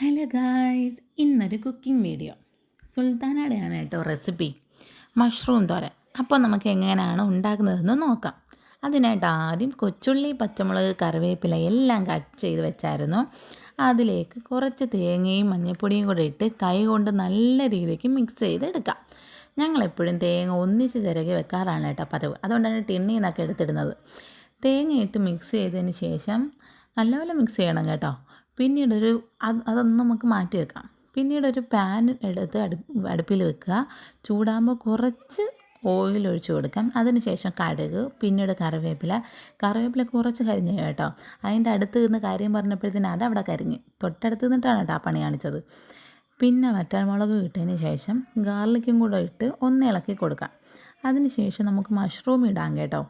Hello guys, ഇന്നൊരു cooking video. സുൽത്താനയുടെയാണ് കേട്ടോ recipe, mushroom തോരൻ. അപ്പോൾ നമുക്ക് എങ്ങനെയാണ് ഉണ്ടാക്കുന്നതെന്ന് നോക്കാം. അതിനായിട്ട് ആദ്യം കൊച്ചുള്ളി, പച്ചമുളക്, കറിവേപ്പില എല്ലാം കട്ട് ചെയ്ത് വെച്ചായിരുന്നു. അതിലേക്ക് കുറച്ച് തേങ്ങയും മഞ്ഞൾപ്പൊടിയും കൂടെ ഇട്ട് കൈ കൊണ്ട് നല്ല രീതിക്ക് മിക്സ് ചെയ്തെടുക്കാം. ഞങ്ങളെപ്പോഴും തേങ്ങ ഒന്നിച്ച് ചിരകി വെക്കാറാണ് കേട്ടോ പതിവ്. അതുകൊണ്ടാണ് ടിന്നിൽ നിന്നൊക്കെ എടുത്തിടുന്നത്. തേങ്ങയിട്ട് മിക്സ് ചെയ്തതിന് ശേഷം നല്ലപോലെ മിക്സ് ചെയ്യണം കേട്ടോ. പിന്നീടൊരു അതൊന്നും നമുക്ക് മാറ്റി വെക്കാം. പിന്നീടൊരു പാൻ എടുത്ത് അടുപ്പിൽ വെക്കുക. ചൂടാകുമ്പോൾ കുറച്ച് ഓയിൽ ഒഴിച്ച് കൊടുക്കാം. അതിന് ശേഷം കടുക്, പിന്നീട് കറിവേപ്പില കുറച്ച് കരിഞ്ഞു കേട്ടോ. അതിൻ്റെ അടുത്ത് നിന്ന് കാര്യം പറഞ്ഞപ്പോഴത്തേന് അതവിടെ കരിഞ്ഞ് തൊട്ടടുത്ത് നിന്നിട്ടാണ് കേട്ടോ ആ പണി കാണിച്ചത്. പിന്നെ വറ്റൽമുളക് ഇട്ടതിന് ശേഷം ഗാർലിക്കും കൂടെ ഇട്ട് ഒന്ന് ഇളക്കി കൊടുക്കാം. അതിന് ശേഷം നമുക്ക് മഷ്റൂം ഇടാം കേട്ടോ.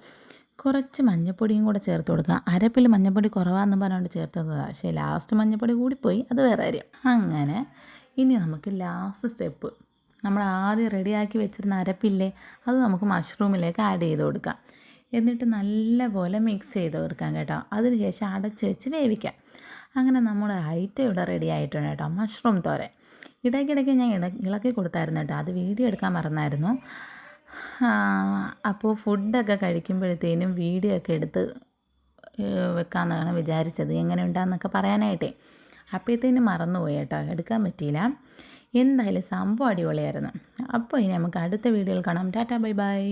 കുറച്ച് മഞ്ഞൾപ്പൊടിയും കൂടെ ചേർത്ത് കൊടുക്കുക. അരപ്പിൽ മഞ്ഞൾപ്പൊടി കുറവാണെന്ന് പറഞ്ഞുകൊണ്ട് ചേർത്തതാണ്, പക്ഷേ ലാസ്റ്റ് മഞ്ഞൾപ്പൊടി കൂടിപ്പോയി, അത് വേറെ കാര്യം. അങ്ങനെ ഇനി നമുക്ക് ലാസ്റ്റ് സ്റ്റെപ്പ്, നമ്മൾ ആദ്യം റെഡിയാക്കി വെച്ചിരുന്ന അരപ്പില്ലേ, അത് നമുക്ക് മഷ്റൂമിലേക്ക് ആഡ് ചെയ്ത് കൊടുക്കാം. എന്നിട്ട് നല്ലപോലെ മിക്സ് ചെയ്ത് കൊടുക്കാം കേട്ടോ. അതിന് ശേഷം അടച്ച് വെച്ച് വേവിക്കാം. അങ്ങനെ നമ്മുടെ ഐറ്റം ഇവിടെ റെഡി ആയിട്ടുണ്ട് കേട്ടോ, മഷ്റൂം തോരൻ. ഇടയ്ക്കിടയ്ക്ക് ഞാൻ ഇളക്കി കൊടുത്തായിരുന്നു കേട്ടോ, അത് വീഡിയോ എടുക്കാൻ മറന്നായിരുന്നു. അപ്പോൾ ഫുഡൊക്കെ കഴിക്കുമ്പോഴത്തേനും വീഡിയോ ഒക്കെ എടുത്ത് വെക്കാമെന്നാണ് വിചാരിച്ചത്, എങ്ങനെ ഉണ്ടാകുന്നൊക്കെ പറയാനായിട്ടേ. അപ്പോഴത്തേനും മറന്നുപോയി കേട്ടോ, എടുക്കാൻ പറ്റിയില്ല. എന്തായാലും സംഭവം അടിപൊളിയായിരുന്നു. അപ്പോൾ ഇനി നമുക്ക് അടുത്ത വീഡിയോയിൽ കാണാം. Tata, bye bye.